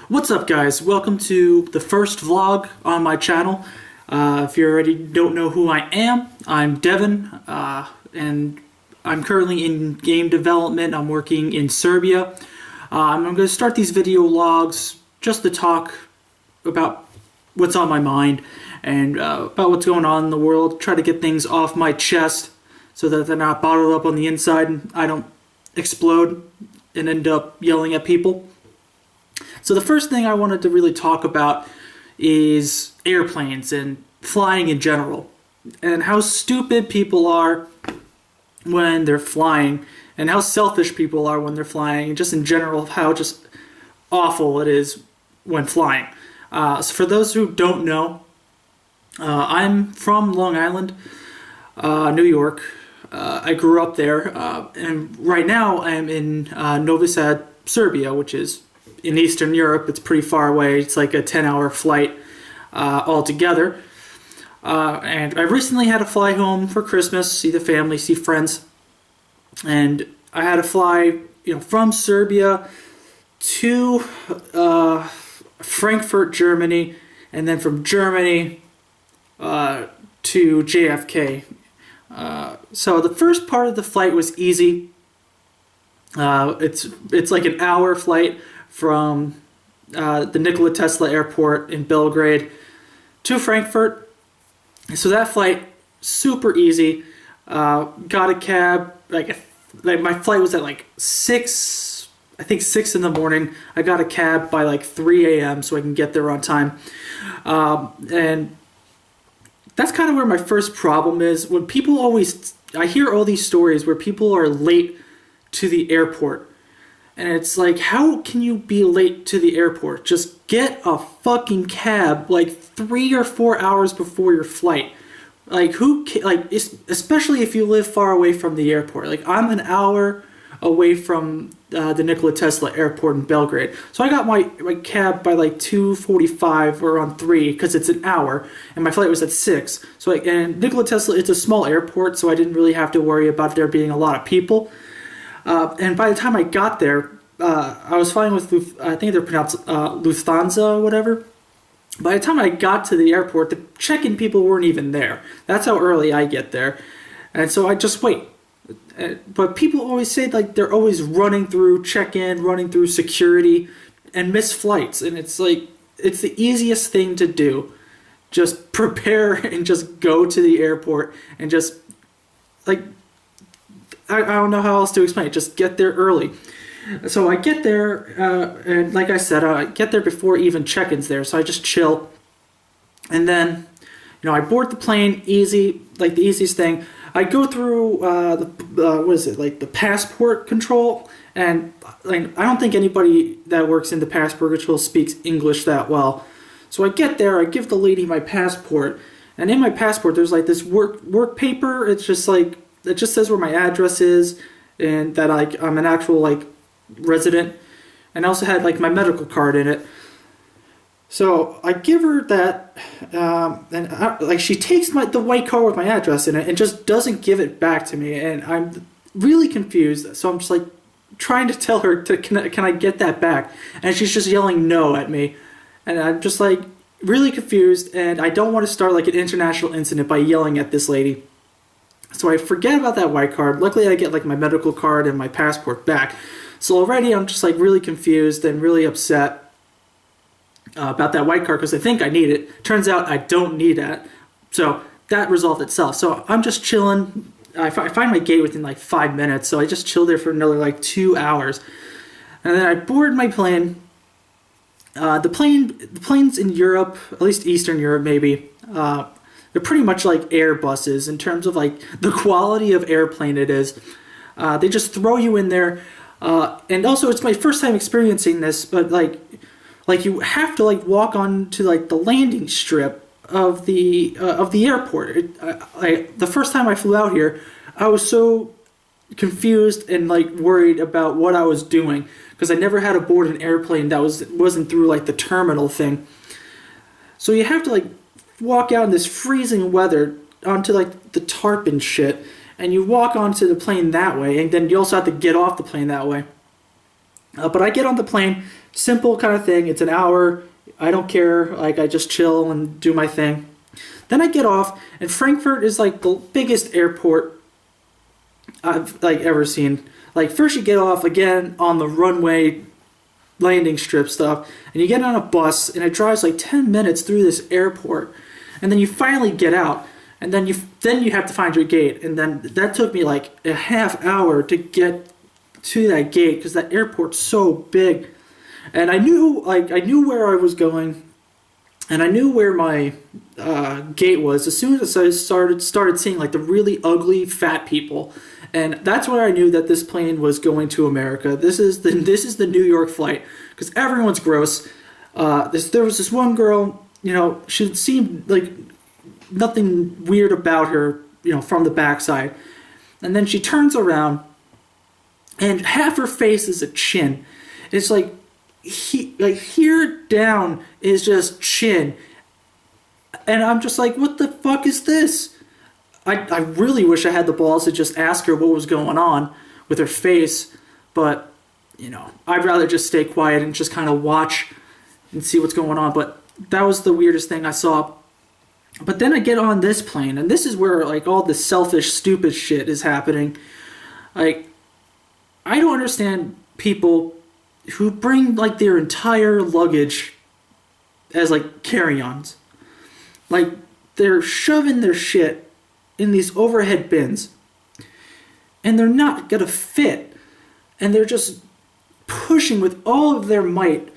What's up, guys? Welcome to the first vlog on my channel. If you already don't know who I am, I'm Devin, and I'm currently in game development. I'm working in Serbia. I'm going to start these video logs just to talk about what's on my mind and about what's going on in the world. Try to get things off my chest so that they're not bottled up on the inside and I don't explode and end up yelling at people. So the first thing I wanted to really talk about is airplanes and flying in general, and how stupid people are when they're flying, and how selfish people are when they're flying, and just in general how just awful it is when flying. So for those who don't know, I'm from Long Island, New York. I grew up there, and right now I'm in Novi Sad, Serbia, which is in Eastern Europe. It's pretty far away. It's like a 10-hour flight altogether. And I recently had to fly home for Christmas, see the family, see friends. And I had to fly, from Serbia to Frankfurt, Germany, and then from Germany to JFK. So the first part of the flight was easy. It's like an hour flight from the Nikola Tesla Airport in Belgrade to Frankfurt. So that flight, super easy. Got a cab, like my flight was at like 6 in the morning. I got a cab by like 3 a.m. so I can get there on time. And that's kind of where my first problem is. When people I hear all these stories where people are late to the airport. And it's like, how can you be late to the airport? Just get a fucking cab like 3 or 4 hours before your flight. Like, especially if you live far away from the airport. Like, I'm an hour away from the Nikola Tesla Airport in Belgrade. So I got my cab by like 2:45 or on 3 because it's an hour, and my flight was at 6. And Nikola Tesla, it's a small airport, so I didn't really have to worry about there being a lot of people. And by the time I got there, I was flying with, I think they're pronounced Lufthansa or whatever. By the time I got to the airport, the check-in people weren't even there. That's how early I get there. And so I just wait. But people always say like they're always running through check-in, running through security, and miss flights. And it's like, it's the easiest thing to do. Just prepare and just go to the airport and just, like, I don't know how else to explain it. Just get there early. So I get there, and like I said, I get there before even check-in's there. So I just chill. And then, I board the plane, easy, like the easiest thing. I go through, the passport control. And like, I don't think anybody that works in the passport control speaks English that well. So I get there, I give the lady my passport. And in my passport, there's like this work paper. It's just like, it just says where my address is and that I'm an actual resident, and I also had like my medical card in it. So I give her that, and she takes the white card with my address in it and just doesn't give it back to me, and I'm really confused. So I'm just like trying to tell her can I get that back, and she's just yelling no at me, and I'm just like really confused, and I don't want to start like an international incident by yelling at this lady. So I forget about that white card. Luckily, I get like my medical card and my passport back. So already I'm just like really confused and really upset about that white card because I think I need it. Turns out I don't need that. So that resolved itself. So I'm just chilling. I find my gate within like 5 minutes. So I just chill there for another like 2 hours. And then I board my plane. The planes in Europe, at least Eastern Europe maybe, they're pretty much like Airbuses in terms of like the quality of airplane it is. They just throw you in there. And also it's my first time experiencing this, but like you have to like walk on to like the landing strip of the airport. The first time I flew out here, I was so confused and like worried about what I was doing because I never had to board an airplane that wasn't through like the terminal thing. So you have to like walk out in this freezing weather onto like the tarp and shit, and you walk onto the plane that way, and then you also have to get off the plane that way. But I get on the plane, simple kind of thing. It's an hour. I don't care. Like, I just chill and do my thing. Then I get off, and Frankfurt is like the biggest airport I've like ever seen. Like, first you get off again on the runway landing strip stuff, and you get on a bus, and it drives like 10 minutes through this airport, and then you finally get out, and then you have to find your gate, and then that took me like a half hour to get to that gate because that airport's so big, and I knew where I was going, and I knew where my gate was as soon as I started seeing like the really ugly fat people. And that's where I knew that this plane was going to America. This is the New York flight because everyone's gross. There was this one girl, she seemed like nothing weird about her, from the backside. And then she turns around, and half her face is a chin. It's like here down is just chin. And I'm just like, what the fuck is this? I really wish I had the balls to just ask her what was going on with her face, but, I'd rather just stay quiet and just kind of watch and see what's going on. But that was the weirdest thing I saw. But then I get on this plane, and this is where, like, all this selfish, stupid shit is happening. Like, I don't understand people who bring, like, their entire luggage as, like, carry-ons. Like, they're shoving their shit in these overhead bins, and they're not gonna fit, and they're just pushing with all of their might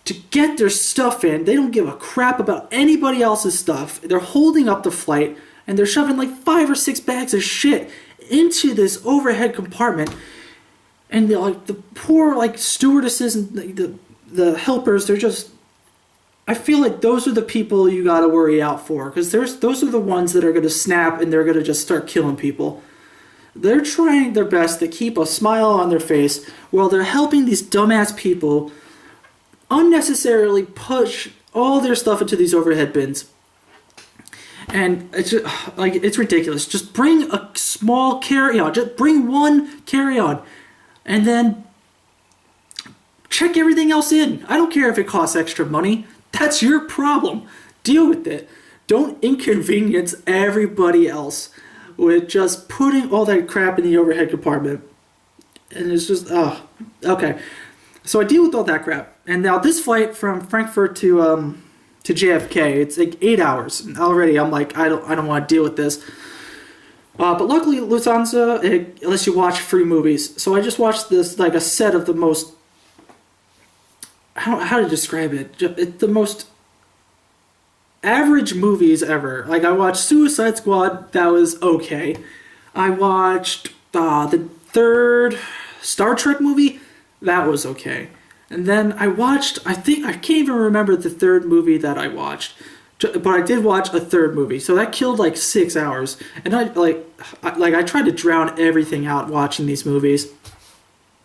to get their stuff in. They don't give a crap about anybody else's stuff. They're holding up the flight, and they're shoving like 5 or 6 bags of shit into this overhead compartment, and the poor like stewardesses and the helpers, they're just, I feel like those are the people you gotta worry out for, because those are the ones that are gonna snap and they're gonna just start killing people. They're trying their best to keep a smile on their face while they're helping these dumbass people unnecessarily push all their stuff into these overhead bins. And it's just, like, it's ridiculous. Just bring a small carry-on. Just bring one carry-on, and then check everything else in. I don't care if it costs extra money. That's your problem. Deal with it. Don't inconvenience everybody else with just putting all that crap in the overhead compartment. And it's just, okay. So I deal with all that crap. And now this flight from Frankfurt to JFK, it's like 8 hours. And already I'm like, I don't want to deal with this. But luckily Lufthansa, it lets you watch free movies. So I just watched this, like a set of the most, how to describe it? The most average movies ever. Like, I watched Suicide Squad, that was okay. I watched the third Star Trek movie, that was okay. And then I watched, I can't even remember the third movie that I watched, but I did watch a third movie, so that killed like 6 hours. And I tried to drown everything out watching these movies.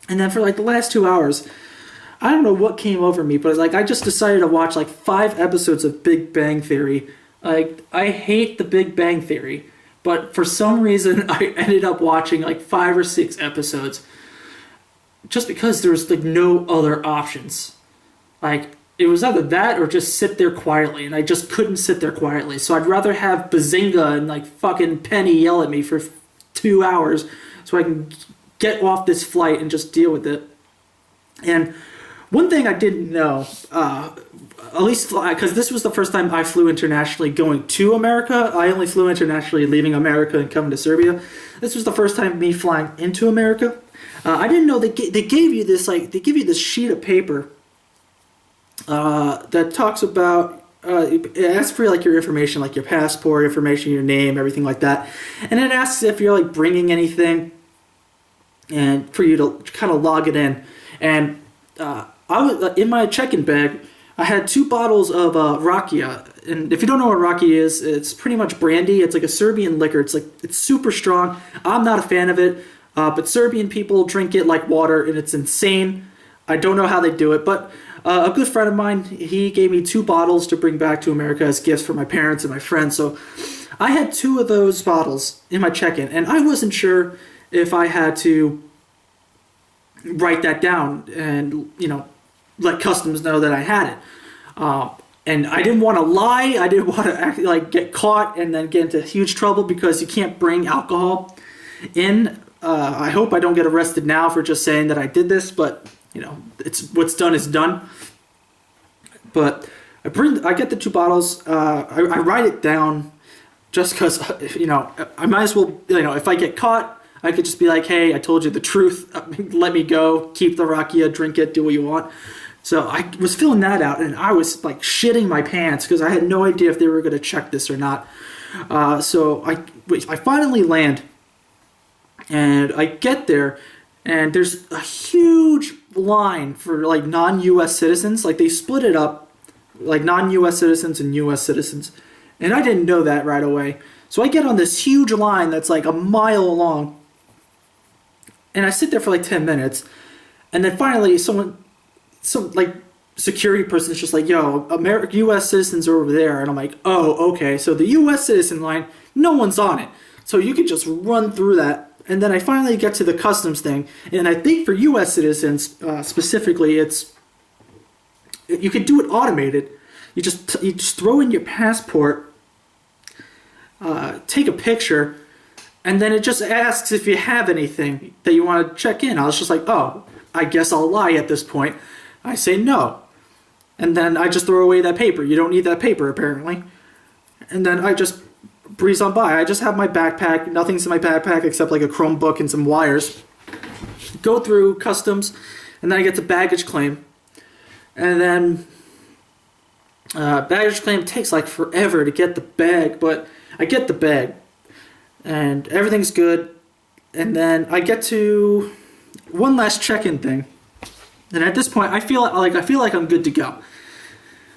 And then for like the last 2 hours, I don't know what came over me, but like I just decided to watch like 5 episodes of Big Bang Theory. Like, I hate the Big Bang Theory, but for some reason I ended up watching like 5 or 6 episodes just because there's like no other options. Like, it was either that or just sit there quietly, and I just couldn't sit there quietly. So I'd rather have Bazinga and like fucking Penny yell at me for 2 hours so I can get off this flight and just deal with it. And one thing I didn't know, at least because this was the first time I flew internationally going to America. I only flew internationally leaving America and coming to Serbia. This was the first time me flying into America. I didn't know they gave you this, like, they give you this sheet of paper that talks about, it asks for like your information, like your passport information, your name, everything like that. And it asks if you're like bringing anything and for you to kind of log it in. And I was in my check-in bag, I had 2 bottles of Rakia. And if you don't know what Rakia is, it's pretty much brandy. It's like a Serbian liquor. It's super strong. I'm not a fan of it, but Serbian people drink it like water, and it's insane. I don't know how they do it, but a good friend of mine, he gave me 2 bottles to bring back to America as gifts for my parents and my friends. So I had 2 of those bottles in my check-in, and I wasn't sure if I had to write that down and, let customs know that I had it. And I didn't want to lie. I didn't want to actually get caught and then get into huge trouble because you can't bring alcohol in. I hope I don't get arrested now for just saying that I did this, but it's what's done is done. But I get the 2 bottles. I write it down just because I might as well. If I get caught, I could just be like, "Hey, I told you the truth. Let me go. Keep the rakia. Drink it. Do what you want." So I was filling that out, and I was shitting my pants because I had no idea if they were going to check this or not. So I finally land, and I get there, and there's a huge line for non-U.S. citizens. They split it up, non-U.S. citizens and U.S. citizens, and I didn't know that right away. So I get on this huge line that's a mile long, and I sit there for 10 minutes, and then finally some security person's just yo, U.S. citizens are over there. And I'm like, oh, okay. So the U.S. citizen line, no one's on it. So you could just run through that. And then I finally get to the customs thing. And I think for U.S. citizens specifically, you could do it automated. You just throw in your passport, take a picture, and then it just asks if you have anything that you want to check in. I was just oh, I guess I'll lie at this point. I say no. And then I just throw away that paper. You don't need that paper, apparently. And then I just breeze on by. I just have my backpack. Nothing's in my backpack except a Chromebook and some wires. Go through customs, and then I get to baggage claim. And then baggage claim takes forever to get the bag, but I get the bag. And everything's good. And then I get to one last check-in thing. And at this point, I feel like I'm good to go.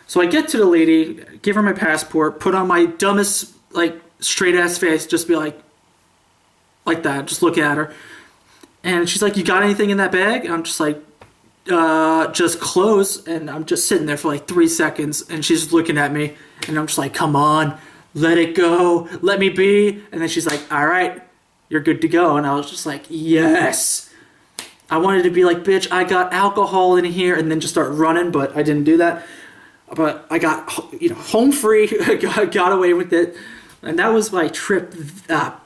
So I get to the lady, give her my passport, put on my dumbest straight ass face, just be like that, just look at her, and she's like, "You got anything in that bag?" And I'm just just clothes, and I'm just sitting there for 3 seconds, and she's just looking at me, and I'm just "Come on, let it go, let me be." And then she's like, "All right, you're good to go." And I was just yes. I wanted to be bitch, I got alcohol in here, and then just start running, but I didn't do that. But I got, home free, got away with it. And that was my trip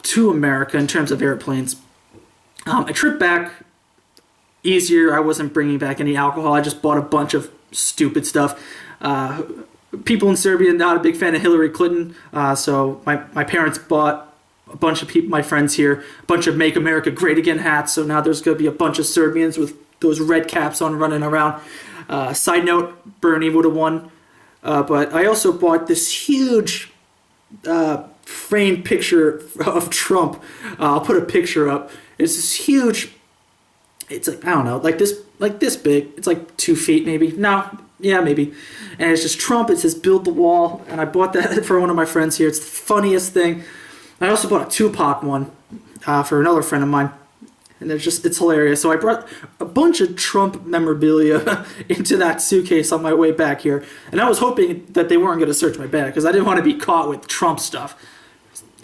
to America in terms of airplanes. A trip back, easier. I wasn't bringing back any alcohol. I just bought a bunch of stupid stuff. People in Serbia not a big fan of Hillary Clinton, so my parents bought a bunch of people, my friends here, a bunch of Make America Great Again hats. So now there's going to be a bunch of Serbians with those red caps on running around. Side note, Bernie would have won. But I also bought this huge framed picture of Trump. I'll put a picture up. It's this huge, it's I don't know, this big. It's 2 feet maybe. No, yeah, maybe. And it's just Trump. It says "Build the Wall." And I bought that for one of my friends here. It's the funniest thing. I also bought a Tupac one for another friend of mine, and it's hilarious. So I brought a bunch of Trump memorabilia into that suitcase on my way back here, and I was hoping that they weren't going to search my bag because I didn't want to be caught with Trump stuff,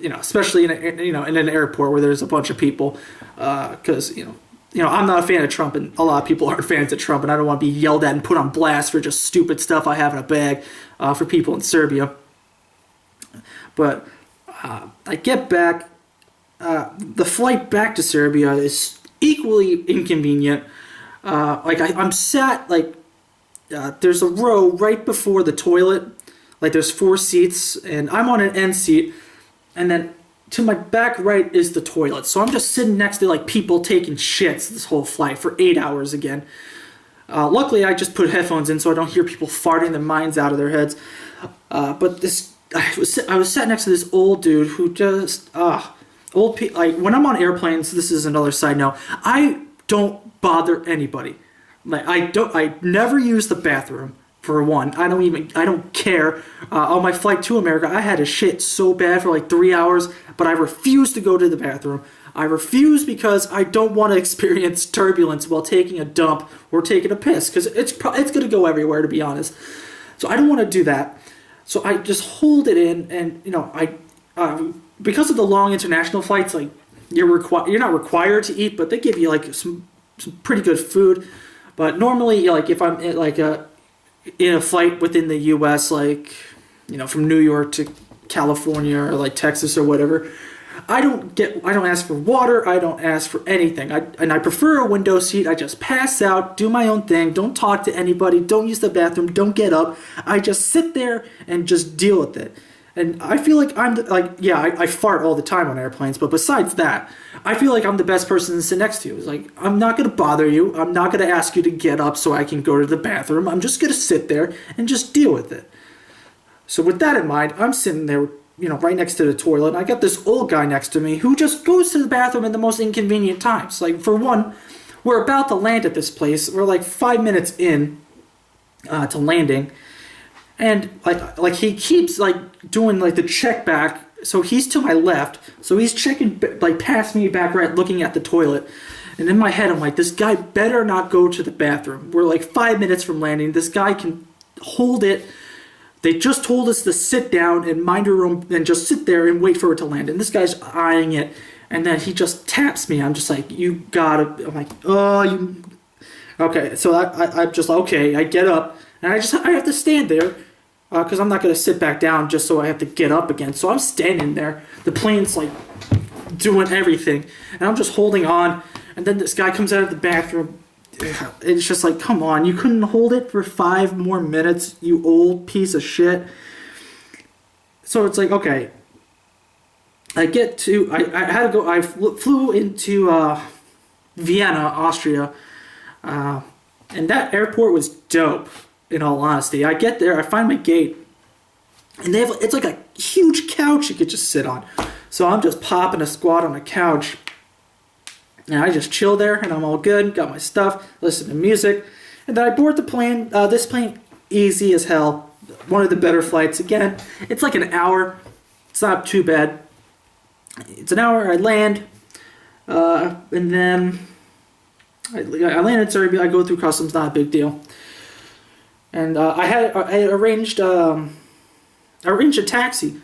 especially in an airport where there's a bunch of people, because I'm not a fan of Trump, and a lot of people aren't fans of Trump, and I don't want to be yelled at and put on blast for just stupid stuff I have in a bag for people in Serbia. But I get back. The flight back to Serbia is equally inconvenient. I'm sat there's a row right before the toilet. There's 4 seats, and I'm on an end seat, and then to my back right is the toilet. So I'm just sitting next to people taking shits this whole flight for 8 hours again. Luckily, I just put headphones in so I don't hear people farting their minds out of their heads. But I was sat next to this old dude who just when I'm on airplanes, this is another side note, I don't bother anybody. I never use the bathroom for one. I don't care. On my flight to America, I had to shit so bad for 3 hours, but I refuse to go to the bathroom. I refuse because I don't want to experience turbulence while taking a dump or taking a piss, because it's going to go everywhere, to be honest. So I don't want to do that. So I just hold it in, and because of the long international flights, you're not required to eat, but they give you some some pretty good food. But normally, like if I'm in a flight within the U.S., like from New York to California or like Texas or whatever, I don't ask for water. I don't ask for anything. I prefer a window seat. I just pass out, do my own thing. Don't talk to anybody. Don't use the bathroom. Don't get up. I just sit there and just deal with it. And I feel like I fart all the time on airplanes, but besides that, I feel like I'm the best person to sit next to you. It's like, I'm not going to bother you. I'm not going to ask you to get up so I can go to the bathroom. I'm just going to sit there and just deal with it. So with that in mind, I'm sitting there, right next to the toilet. And I got this old guy next to me who just goes to the bathroom at the most inconvenient times. Like, for one, we're about to land at this place. We're like 5 minutes in to landing. And like he keeps like doing like the check back. So he's to my left. So he's checking like past me back right, looking at the toilet. And in my head, I'm like, this guy better not go to the bathroom. We're like 5 minutes from landing. This guy can hold it. They just told us to sit down and mind your own and just sit there and wait for it to land. And this guy's eyeing it. And then he just taps me. I'm just like, you gotta. I'm like, oh, you. Okay, so I'm just like, okay. I get up and I have to stand there. Because I'm not going to sit back down just so I have to get up again. So I'm standing there. The plane's like doing everything. And I'm just holding on. And then this guy comes out of the bathroom. It's just like, come on. You couldn't hold it for 5 more minutes, you old piece of shit. So it's like, okay. I had to go. I flew into Vienna, Austria. And that airport was dope. In all honesty, I get there, I find my gate, and it's like a huge couch you could just sit on. So I'm just popping a squat on a couch, and I just chill there, and I'm all good, got my stuff, listen to music, and then I board the plane. This plane, easy as hell, one of the better flights. Again, it's like an hour, it's not too bad. It's an hour, I land, and then I land in Serbia, I go through customs, not a big deal. And I arranged a taxi.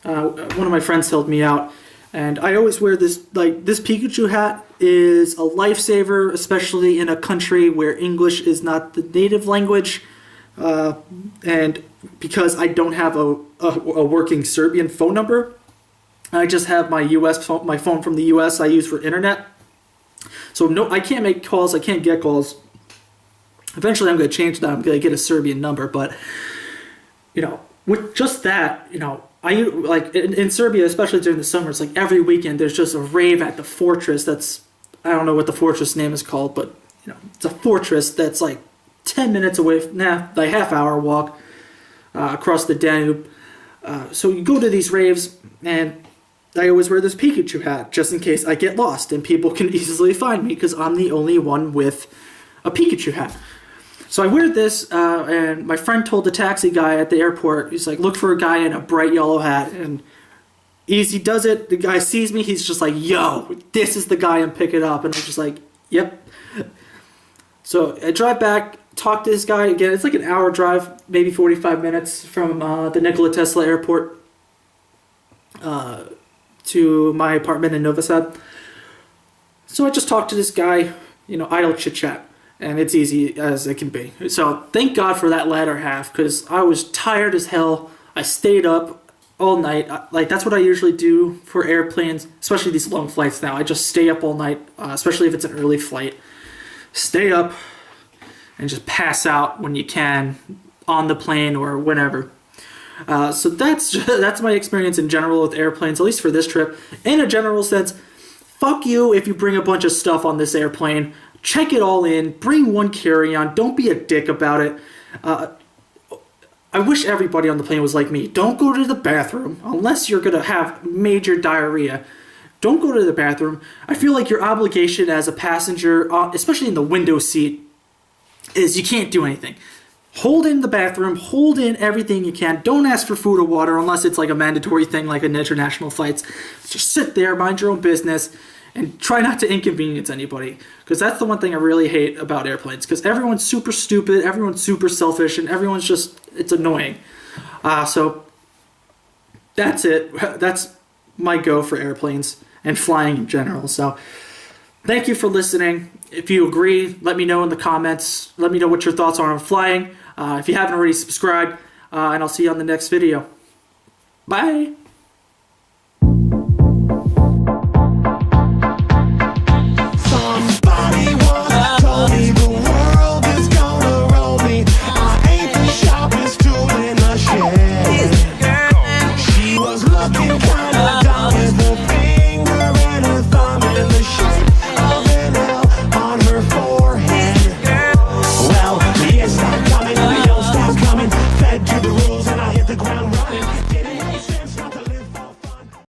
One of my friends helped me out, and I always wear this Pikachu hat is a lifesaver, especially in a country where English is not the native language, and because I don't have a working Serbian phone number, I just have my my phone from the US I use for internet. So no, I can't make calls. I can't get calls. Eventually, I'm going to change that. I'm going to get a Serbian number, but with just that, I like in Serbia, especially during the summer, it's like every weekend there's just a rave at the fortress. I don't know what the fortress name is called, but it's a fortress that's like 10 minutes away, like half-hour walk across the Danube. So you go to these raves, and I always wear this Pikachu hat just in case I get lost, and people can easily find me because I'm the only one with a Pikachu hat. So I wear this, and my friend told the taxi guy at the airport, he's like, look for a guy in a bright yellow hat. And easy does it. The guy sees me. He's just like, yo, this is the guy I'm picking up. And I'm just like, yep. So I drive back, talk to this guy again. It's like an hour drive, maybe 45 minutes from the Nikola Tesla airport to my apartment in Novi Sad. So I just talked to this guy, idle chit-chat. And it's easy as it can be. So thank God for that latter half, because I was tired as hell. I stayed up all night. That's what I usually do for airplanes, especially these long flights now. I just stay up all night, especially if it's an early flight. Stay up and just pass out when you can on the plane or whenever. So that's my experience in general with airplanes, at least for this trip. In a general sense, fuck you if you bring a bunch of stuff on this airplane. Check it all in. Bring one carry-on. Don't be a dick about it. I wish everybody on the plane was like me. Don't go to the bathroom unless you're going to have major diarrhea. Don't go to the bathroom. I feel like your obligation as a passenger, especially in the window seat, is you can't do anything. Hold in the bathroom. Hold in everything you can. Don't ask for food or water unless it's like a mandatory thing like in international flights. Just sit there, mind your own business, and try not to inconvenience anybody. Because that's the one thing I really hate about airplanes. Because everyone's super stupid, everyone's super selfish, and everyone's just, it's annoying. So that's it. That's my go for airplanes and flying in general. So Thank you for listening. If you agree, let me know in the comments. Let me know what your thoughts are on flying. If you haven't already subscribed, and I'll see you on the next video. Bye.